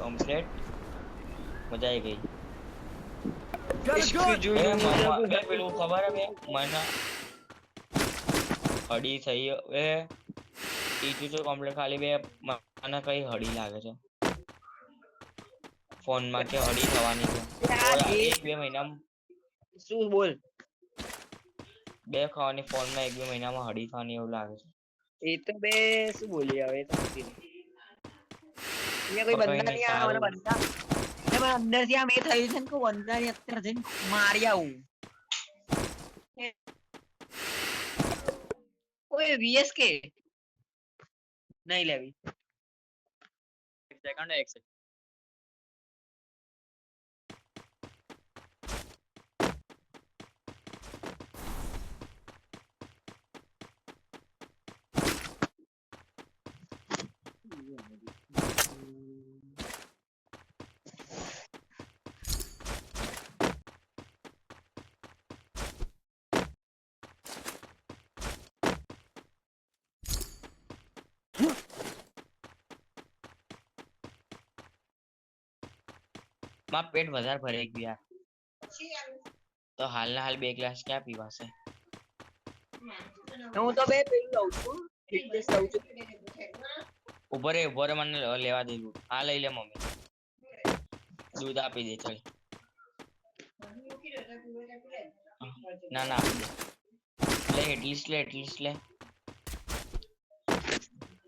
Complete મજા આવી ગઈ બે પેલું ખબર હે મને હડી થઈ એ ઈટુ તો કમ્પ્લીટ ખાલી બે મને કઈ હડી લાગે છે ફોન માં કે હડી થવાની છે એક બે મહિનામાં શું બોલ બે ખાવાની ફોન માં એક બે મહિનામાં હડી થવાની એવું લાગે છે એ તો બે શું બોલી હવે તો અહીંયા કોઈ બંદા નહીં આવે મને બંદા એમાં અંદર થી આમ એ થયું છે ને કે બંદા ની અત્યારે જઈને મારી આવું ઓય વીએસકે નહીં લેવી એક સેકન્ડ માં પેટ વધારે ભરાઈ ગયું યાર તો હાલના હાલ બે ગ્લાસ ક્યાં પીવાશે હું તો બે પેલું લઉં છું ફિટનેસ લઉં છું ઉભો રે મને લેવા દે આ લઈ લે મમ્મી દૂધ આપી દે ચાલ ના ના આપી દે લે એટલીસ્ટ લે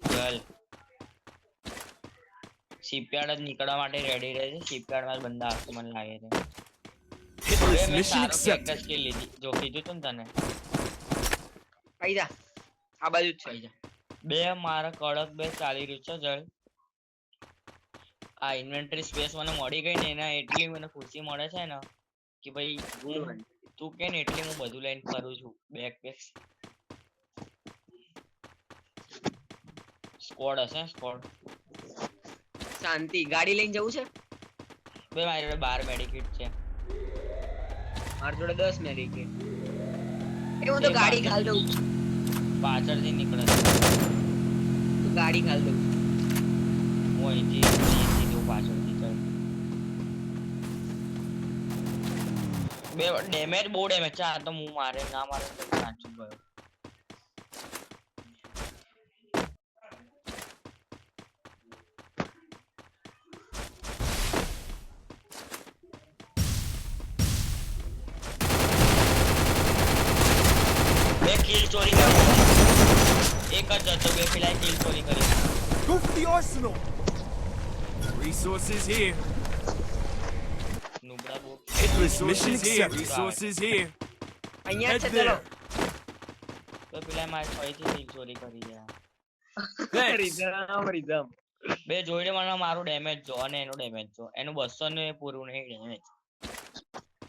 ચાલ શિપયાર્ડ જ નીકળવા માટે રેડી રહે છે શિપયાર્ડ માં બંદા આવશે મને લાગે છે મિશન એક્સેપ્ટ સ્કિલ લીધી જો કીધું તું તને આઈ જા આ બાજુ જ છે બે મારા કડક બે ચાલી રહ્યું છે જળ આ ઇન્વેન્ટરી સ્પેસ મને મળી ગઈ ને એના એટલી મને ખુશી મળે છે ને કે ભાઈ તું કે ને એટલે હું બધું લઈને ફરું છું બેકપેક સ્કોડ હશે સ્કોડ શાંતિ ગાડી લઈને જવું છે બે મારી જોડે 12 મેડિકિટ છે મારી જોડે 10 મેડિકિટ એ હું તો ગાડી ખાલ દઉં પાછળથી નીકળે તો ગાડી ખાલ દઉં હું અહીંથી દઉં પાછળથી ચાલ બે ડેમેજ બહુ ડેમેજ છે આ તો હું મારે ના મારે સાચું ગયો किल चोरी कर एक જ જતો બે પેલા કિલ ચોરી કરી Go for the arsenal. Resources here. નુબડા બો Mission accepted. Resources here. અહીંયા છે ચલો તો પેલા મારે ફરીથી કિલ ચોરી કરી ગયા રીધમ બે જોઈને મને મારું ડેમેજ જો અને એનો ડેમેજ જો એનું 200 ને પૂરું નહીં ડેમેજ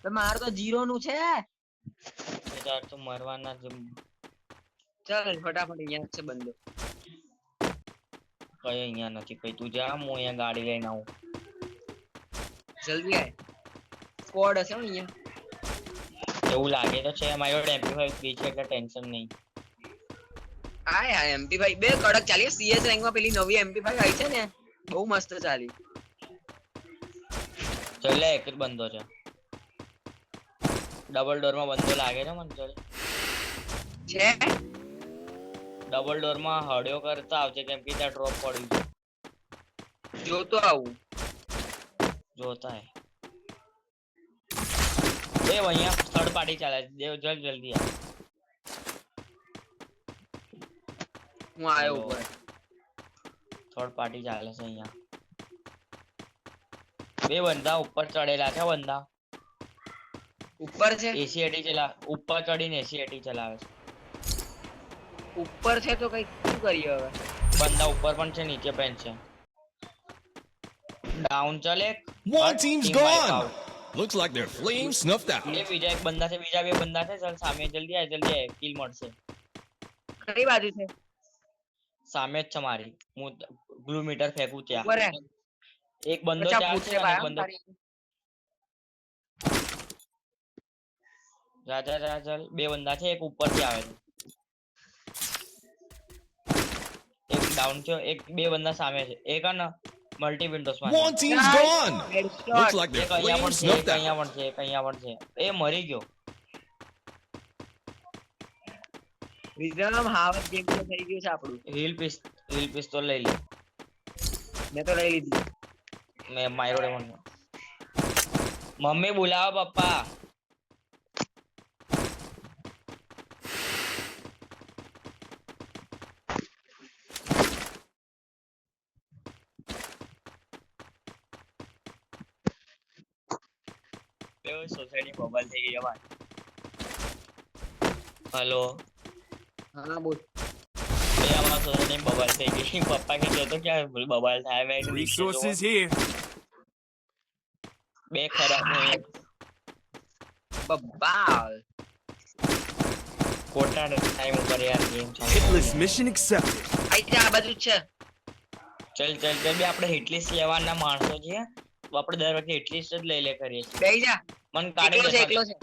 તો માર તો 0 નું છે તાર તો મરવાના જ ચાલ ફટાફટ અહીંયા છે બંદો કઈ અહીંયા નથી કઈ તું જા હું અહીંયા ગાડી લઈને આવું જલ્દી આય સ્કોડ હશે અહીંયા એવું લાગે તો છે મારો MP5 ફ્રી છે એટલે ટેન્શન નહીં આય MP5 બે કડક ચાલી CS રેન્ક માં પેલી નવી MP5 આવી છે ને બહુ મસ્ત ચાલી ચાલ એક જ બંદો છે ડબલ ડોર માં બંદો લાગે છે મને ચાલ છે ડબલ ડોર માં હડ્યો કરતા આવશે કેમ કે ત્યાં ડ્રોપ પડ્યું છે જોતો આવું જોતા હે એ અહીંયા થર્ડ પાર્ટી ચાલે દેવ જલ્દી આ હું આયો ઉપર થર્ડ પાર્ટી ચાલે છે અહીંયા બે બંદા ઉપર ચડેલા છે બંદા ઉપર છે એસીએટી ચલા ઉપર ચડીને એસીએટી ચલાવે છે ઉપર છે તો કઈ શું કરીએ હવે બંદા ઉપર પણ છે નીચે પણ છે ડાઉન ચલે One team's gone. Looks like their flame snuffed out. એ બીજા એક બંદા છે બીજા બે બંદા છે ચાલ સામે જલ્દી આય કિલ મળશે કઈ બાજુ છે સામે જ છે મારી હું ગ્લુ મીટર ફેંકું ત્યાં ઉપર હે એક બંદો ચાલ છે અને એક બંદો જા ચાલ બે બંદા છે એક ઉપરથી આવે છે એક ડાઉન છે એક બે બંદા સામે છે એક ને મલ્ટી વિન્ડોઝ માં One team's gone. Looks like એક they're અહીંયા fleeing પણ છે, snuffed એક out. અહીંયા પણ છે, એક અહીંયા પણ છે. એ મરી ગયો. વિક્રમ હાવત ગેમ તો થઈ ગયું છે આપણું. હિલ પિસ્તોલ લઈ લે. મેં તો લઈ લીધી. મેં માર્યો રે મને. મમ્મી બોલાવો પપ્પા. સોસાયટી મોબાઈલ થઈ ગઈ ભાઈ. હેલો હા બોલ. એ અમારા સોસાયટી મોબાઈલ થઈ ગઈ. પપ્પા કે તો ક્યાં મોબાઈલ થાય મેં Resources here. બે ખરાબ ને એક બબાલ. ખોટા ટાઈમ ઉપર યાર ગેમ Hitless ચાલે. mission accepted. આઈ જા આ બાજુ જ છે. ચલ બે આપણે હિટલિસ્ટ લેવાના માણસો છીએ. તો આપણે દર વખતે હિટલિસ્ટ જ લઈ લે કરીએ છીએ. બેહી જા. મન ગાડી એકલો છે બેસાડી એકલો છે.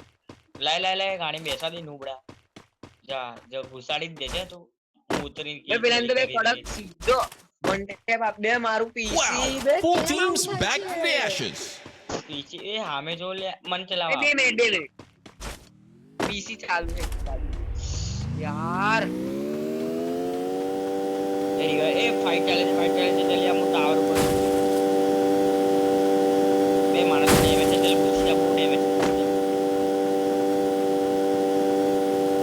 લાય ગાડી બેસા દે નુબડા. જા જો ઘુસાડી જ દેજે તું. હું ઉતરી બે પેલા તો બે કડક સીધો વન ટેપ આપ બે મારું પીસી Wow. બે Full team's back from the ashes. પીછી એ હામે જો લે મન બે ચલાવા. મિનિટ પીસી ચાલુ છે યાર. એ ફાઇટ ચાલે છે જલ્દી આમ ટાવર ઉપર. બે માણસ ડેમેજ છે જલ્દી પૂછી જા બહુ ડેમેજ છે.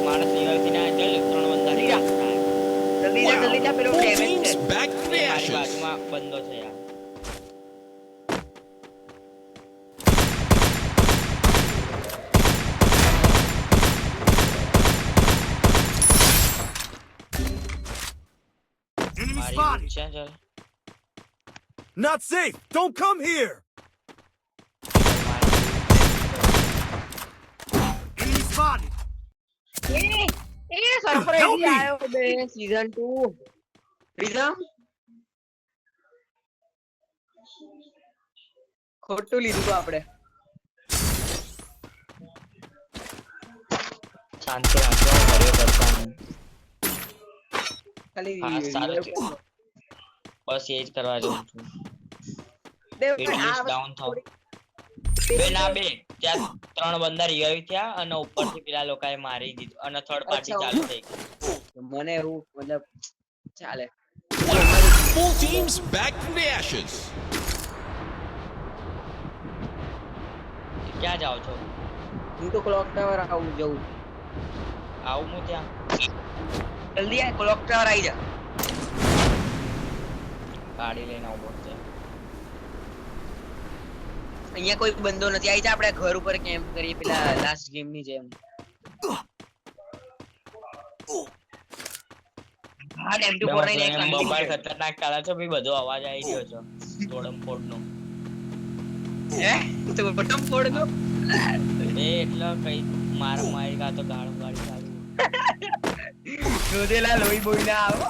માણસ નિવાલથી ના જલ્દી 3 બંદા જલ્દી જા. જલ્દી જા પેલો Full ડેમેજ team's છે. back from the મારી ashes. બાજુમાં બંદો છે યાર. Enemy મારી spotted. છે ચલ. Not safe. Don't come here. Enemy spotted. A surprise Help me. આયો બે સીઝન 2 રીઝમ ખોટું લીધું તો આપણે. શાંતિ રાખો કર્યો કરતા નહીં. ખાલી હા, સારું છે. બસ એ જ કરવા જાઉં છું. બે Hitlist down થાવ. બે ના બે ત્યાં 3 બંદા રિવાઈવ થયા અને ઉપરથી પેલા લોકોએ મારી દીધું અને થર્ડ પાર્ટી અચ્છા. ચાલુ થઈ ગઈ. મને એવું મતલબ ચાલે. Full team's back from the ashes. ક્યાં જાઓ છો? હું તો ક્લોક ટાવર આવું જઉં. આવું હું ત્યાં. જલ્દી આ ક્લોક ટાવર આવી જા. ગાડી લઈને આવું પડશે. અહીંયા કોઈ બંદો નથી. આવી જા આપણે ઘર ઉપર કેમ્પ કરીએ પેલા લાસ્ટ ગેમ ની જેમ. હા M24 ને એક મોબાઈલ ખતરનાક ચાલે છે ભાઈ, બધો અવાજ આવી રહ્યો છે તોડમ નો. હે તો બટમ ફોડ દો. એ એટલે કઈ મારી કા તો ગાડી ચાલુ. રોદેલા લોહી બોઈ ના આવો.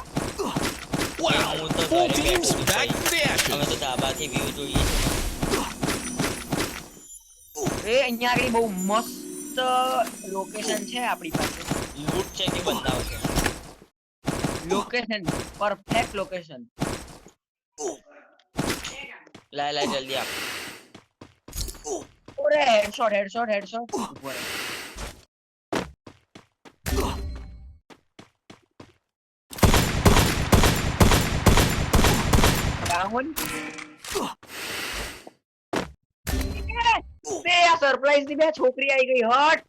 Wow. હું તો Full ઘરે team's બેઠો છું back ભાઈ. from the અમે તો ashes. ધાબાથી વ્યૂ જોઈએ છે. એ અહીંયા આગળ બહુ મસ્ત લોકેશન છે આપણી પાસે. લૂટ છે કે બંધાવ છે? Location perfect location. લાય જલ્દી આપ. ઓરે હેડશોટ ઉપર. ડાઉન. બે આ સરપ્રાઈઝ ની બે છોકરી આવી ગઈ હટ.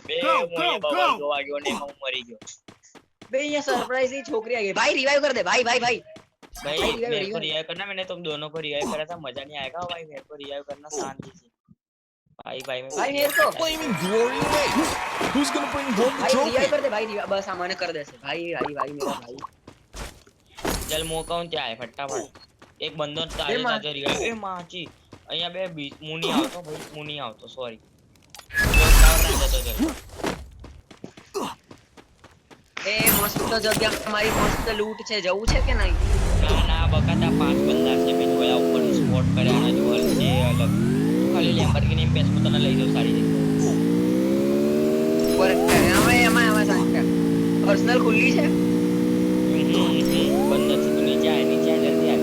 બે Go, હું go, અહીંયા go. બબલ જોવા ગયો ને હું મરી ગયો. બે અહીંયા સરપ્રાઈઝ ની છોકરી આવી ગઈ. ભાઈ રિવાઈવ कर दे भाई भाई भाई. भाई भाई, मेरे को revive. रिवाइव करना, मैंने तुम दोनों को रिवाइव करा था, मजा नहीं आएगा भाई, मेरे को रिवाइव करना शांति से भाई मैं भाई, मेरे को Flaming glory awaits. Who's gonna bring home the भाई रिवाइव trophy? कर दे भाई रिवाइव. बस सामान कर दे से भाई भाई भाई मेरा भाई. चल मौका हूं ત્યાં ફટાફટ એક બંદો તારે એ માં. તાજે રિવાઇવ. એ માચી અહીંયા બે મુની આવતો ભાઈ, મુની આવતો સોરી. ए मस्त जगह हमारी मस्त लूट છે જવું છે કે નહીં? ના બકાતા 5 બંદા છે, મેં જોયા ઉપર સ્પોટ કર્યા અને જોલ છે અલગ. ખાલી લેમ્બોર્ગિની પેસ માં તને લઈ જાવ સારી જગ્યાએ. પર્સનલ ખુલ્લી છે બંધ છે તું નીચે આય જલ્દી આય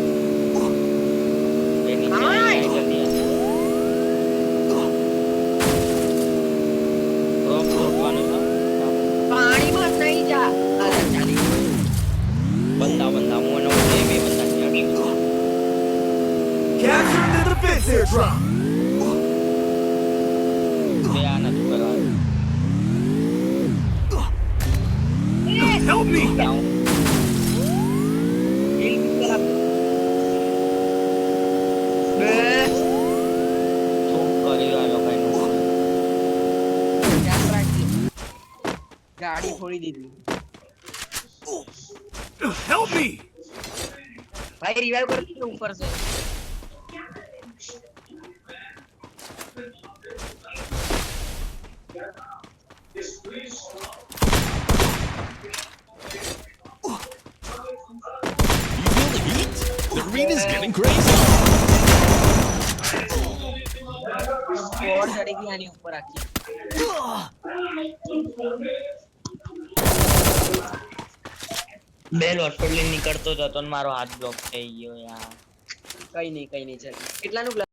એ નીચે આય જલ્દી આય રોક રોકવાનું છે પાણીમાં નહીં જા અરે ચાલી બંદા મોનો બે બંદા છે Capture the defense airdrop. બે આ નથી કરવાનું Help me. ડાઉન હિલ કરા બે શું કર્યું આ લોકોનું ધ્યાન રાખજે ગાડી ફોડી દીધી Help me. ભાઈ રિવાઇવ કરી દે ઉપર છે You feel the heat? The arena's getting crazy. Score ચડી ગઈ આની ઉપર આખી બે હોસ્પિટલ નીકળતો જતો ને મારો હાથ બ્લોક થઈ ગયો યાર કઈ નહીં ચાલ કેટલાનું